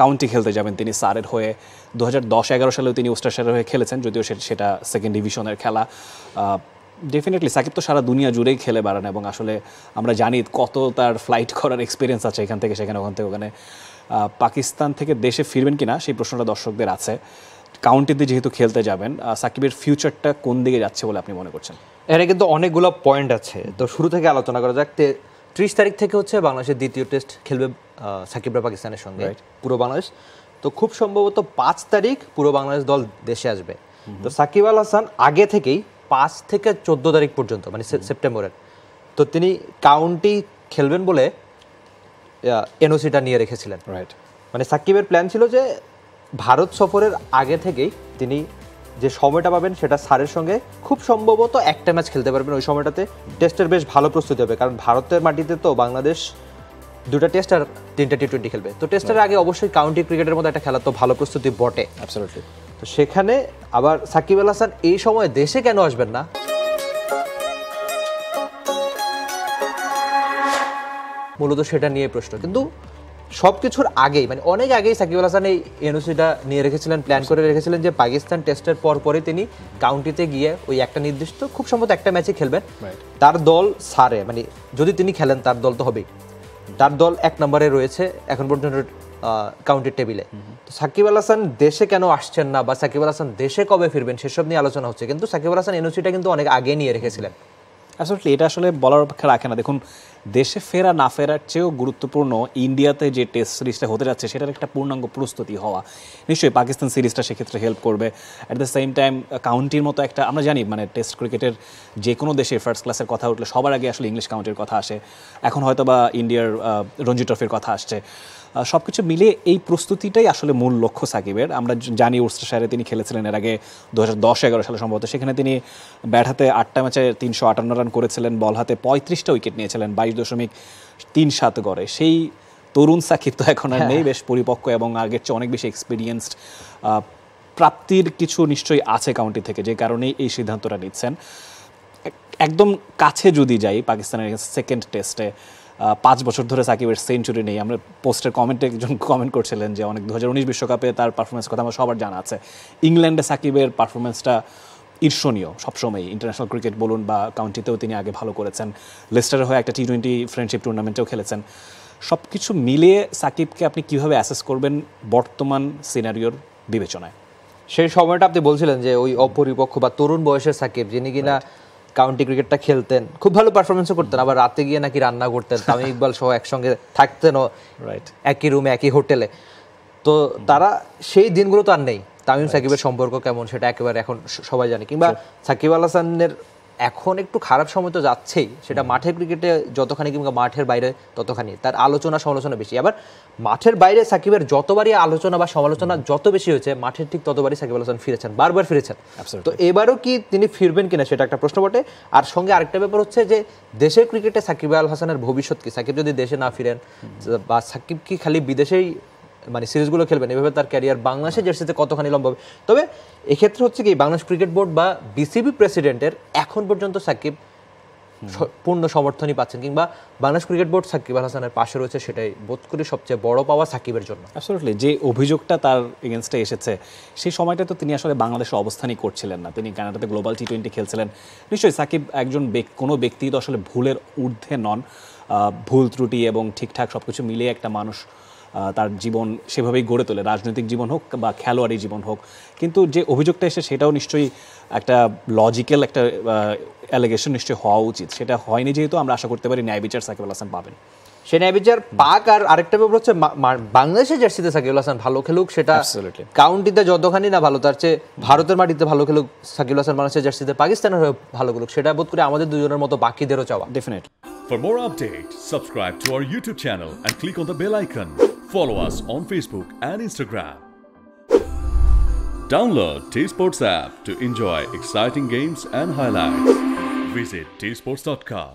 County খেলতে যাবেন তিনি সারের হয়ে। 2010-11 সালেও তিনি ওস্টারশায়ারের হয়ে খেলেছেন, যদিও সেটা সেকেন্ড ডিভিশনের খেলা। ডেফিনেটলি সাকিব তো সারা দুনিয়া জুড়েই খেলে বেড়ান, এবং আসলে আমরা জানি কত তার ফ্লাইট করার এক্সপিরিয়েন্স আছে, এখান থেকে সেখানে, ওখান থেকে ওখানে। পাকিস্তান থেকে দেশে ফিরবেন কিনা সেই প্রশ্নটা দর্শকদের আছে। কাউন্টিতে যেহেতু খেলতে যাবেন, সাকিবের ফিউচারটা কোন দিকে যাচ্ছে বলে আপনি মনে করছেন? এখানে কিন্তু অনেকগুলো পয়েন্ট আছে, তো শুরু থেকে আলোচনা করা যাক। 30 তারিখ থেকে হচ্ছে বাংলাদেশের দ্বিতীয় টেস্ট খেলবে সাকিবরা পাকিস্তানের সঙ্গে, পুরো বাংলাদেশ। তো খুব সম্ভবত 5 তারিখ পুরো বাংলাদেশ দল দেশে আসবে। তো সাকিব আল হাসান আগে থেকেই 5 থেকে 14 তারিখ পর্যন্ত, মানে সেপ্টেম্বরের, তো তিনি কাউন্টি খেলবেন বলে এনওসিটা নিয়ে রেখেছিলেন। রাইট, মানে সাকিবের প্ল্যান ছিল যে ভারত সফরের আগে থেকেই তিনি যে সময়টা পাবেন সেটা সারের সঙ্গে খুব সম্ভবত একটা ম্যাচ খেলতে পারবেন। ওই সময়টাতে টেস্টের বেশ ভালো প্রস্তুতি হবে, কারণ ভারতের মাটিতে তো বাংলাদেশ 2টা টেস্ট আর 3টা টি-20 খেলবে। তো টেস্টের আগে অবশ্যই কাউন্টি ক্রিকেটের মধ্যে একটা খেলা, তো ভালো প্রস্তুতি বটে। অ্যাবসলিউটলি। তো সেখানে আবার সাকিব আল হাসান এই সময় দেশে কেন আসবেন না, মূলত সেটা নিয়ে প্রশ্ন। কিন্তু সবকিছুর আগেই, মানে অনেক আগেই সাকিব আল হাসান এই এনওসিটা নিয়ে রেখেছিলেন, প্ল্যান করে রেখেছিলেন যে পাকিস্তান টেস্টের পরে তিনি কাউন্টিতে গিয়ে ওই একটা নির্দিষ্ট খুব সম্ভবত একটা ম্যাচে খেলবেন। তার দল সারে, মানে যদি তিনি খেলেন তার দল তো হবেই, তার দল 1 নম্বরে রয়েছে এখন পর্যন্ত কাউন্টির টেবিলে। তো সাকিব আল হাসান দেশে কেন আসছেন না, বা সাকিব আল হাসান দেশে কবে ফিরবেন, সেসব নিয়ে আলোচনা হচ্ছে। কিন্তু সাকিব আল হাসান এনওসিটা কিন্তু অনেক আগে নিয়ে রেখেছিলেন। আসলে এটা আসলে বলার অপেক্ষা রাখে না। দেখুন, দেশে ফেরা না ফেরার চেয়েও গুরুত্বপূর্ণ ইন্ডিয়াতে যে টেস্ট সিরিজটা হতে যাচ্ছে সেটার একটা পূর্ণাঙ্গ প্রস্তুতি হওয়া। নিশ্চয়ই পাকিস্তান সিরিজটা সেক্ষেত্রে হেল্প করবে। অ্যাট দ্য সেম টাইম কাউন্টির মতো একটা, আমরা জানি মানে টেস্ট ক্রিকেটের যে কোনো দেশে ফার্স্ট ক্লাসের কথা উঠলে সবার আগে আসলে ইংলিশ কাউন্টির কথা আসে। এখন হয়তো বা ইন্ডিয়ার রঞ্জি ট্রফির কথা আসছে। সব কিছু মিলিয়ে এই প্রস্তুতিটাই আসলে মূল লক্ষ্য সাকিবের। আমরা জানি ওস্টারশায়ারে তিনি খেলেছিলেন এর আগে 2010-11 সালে সম্ভবত। সেখানে তিনি ব্যাট হাতে 8টা ম্যাচে 358 রান করেছিলেন, বল হাতে 35টা উইকেট নিয়েছিলেন 22.37 গড়ে। সেই তরুণ সাকিব তো এখন আর নেই, বেশ পরিপক্ক এবং আগের চেয়ে অনেক বেশি এক্সপিরিয়েন্সড। প্রাপ্তির কিছু নিশ্চয়ই আছে কাউন্টি থেকে, যে কারণেই এই সিদ্ধান্তটা নিচ্ছেন। একদম কাছে যদি যাই, পাকিস্তানের সেকেন্ড টেস্টে 5 বছর ধরে সাকিবের সেঞ্চুরি নেই। আমরা পোস্টের কমেন্টে একজন কমেন্ট করছিলেন যে অনেক 2019 বিশ্বকাপে তার পারফরমেন্সের কথা আমার সবার জানা আছে। ইংল্যান্ডে সাকিবের পারফরমেন্সটা ঈর্ষণীয় সবসময়, ইন্টারন্যাশনাল ক্রিকেট বলুন বা কাউন্টিতেও তিনি আগে ভালো করেছেন। লেস্টারের হয়ে একটা টি-20 ফ্রেন্ডশিপ টুর্নামেন্টেও খেলেছেন। সব কিছু মিলিয়ে সাকিবকে আপনি কীভাবে অ্যাসেস করবেন বর্তমান সিনারিওর বিবেচনায়? সেই সময়টা আপনি বলছিলেন যে ওই অপরিপক্ষ বা তরুণ বয়সের সাকিব, যিনি কিনা কাউন্টি ক্রিকেটটা খেলতেন, খুব ভালো পারফরমেন্সও করতেন, আবার রাতে গিয়ে নাকি রান্না করতেন, তামিম ইকবাল সহ একসঙ্গে থাকতেনও, একই রুমে একই হোটেলে। তো তারা সেই দিনগুলো তো আর নেই। তামিম সাকিবের সম্পর্ক কেমন সেটা একেবারে এখন সবাই জানে। কিংবা সাকিব আল হাসানের এখন একটু খারাপ সময় তো যাচ্ছেই, সেটা মাঠের ক্রিকেটে যতখানি কিংবা মাঠের বাইরে ততখানি তার আলোচনা সমালোচনা বেশি। আবার মাঠের বাইরে সাকিবের যতবারই আলোচনা বা সমালোচনা যত বেশি হয়েছে, মাঠের ঠিক ততবারই সাকিব আল হাসান ফিরেছেন, বারবার ফিরেছেন। তো এবারও কি তিনি ফিরবেন কিনা সেটা একটা প্রশ্ন বটে। আর সঙ্গে আরেকটা ব্যাপার হচ্ছে যে দেশের ক্রিকেটে সাকিব আল হাসানের ভবিষ্যৎ কি, সাকিব যদি দেশে না ফিরেন, বা সাকিব কি খালি বিদেশেই মানে সিরিজগুলো খেলবেন, এভাবে তার ক্যারিয়ার বাংলাদেশের জার্সিতে কতখানি লম্বা হবে। তবে এক্ষেত্রে হচ্ছে কি, বাংলাদেশ ক্রিকেট বোর্ড বা বিসিবি প্রেসিডেন্টের এখন পর্যন্ত সাকিব পূর্ণ সমর্থনই পাচ্ছেন, কিংবা বাংলাদেশ ক্রিকেট বোর্ড সাকিব আল হাসানের পাশে রয়েছে, সেটাই বোধ করি সবচেয়ে বড় পাওয়া সাকিবের জন্য। অ্যাবসলিউটলি। যে অভিযোগটা তার এগেনস্টে এসেছে, সেই সময়টা তো তিনি আসলে বাংলাদেশে অবস্থানই করছিলেন না, তিনি কানাডাতে গ্লোবাল টি-20 খেলছিলেন। নিশ্চয়ই সাকিব একজন কোনো ব্যক্তি তো আসলে ভুলের ঊর্ধ্বে নন। ভুল ত্রুটি এবং ঠিকঠাক সব কিছু মিলিয়ে একটা মানুষ তার জীবন সেভাবেই গড়ে তোলে, রাজনৈতিক জীবন হোক বা খেলোয়াড়ি জীবন হোক। কিন্তু যে অভিযোগটা এসে সেটাও নিশ্চয়ই একটা লজিক্যাল একটা অ্যালিগেশন নিশ্চয়ই হওয়া উচিত। সেটা হয়নি, যেহেতু আমরা আশা করতে পারি ন্যায় বিচার সাকিব আল হাসান পাবেন। সে ন্যায় বিচার পাক। আর আরেকটা ব্যাপার হচ্ছে বাংলাদেশের জার্সিতে সাকিব আল হাসান ভালো খেলুক, সেটা কাউন্টিতে যতখানি না ভালো, তার চেয়ে ভারতের মাটিতে ভালো খেলুক সাকিব আল হাসান, বাংলাদেশের জার্সিতে পাকিস্তানের হয়ে ভালো খেলুক, সেটা বোধ করে আমাদের দুজনের মতো বাকিদেরও চাওয়া। Definitely. For more updates, subscribe to our YouTube channel and click on the bell icon. Follow us on Facebook and Instagram. Download T-Sports app to enjoy exciting games and highlights. Visit tsports.com.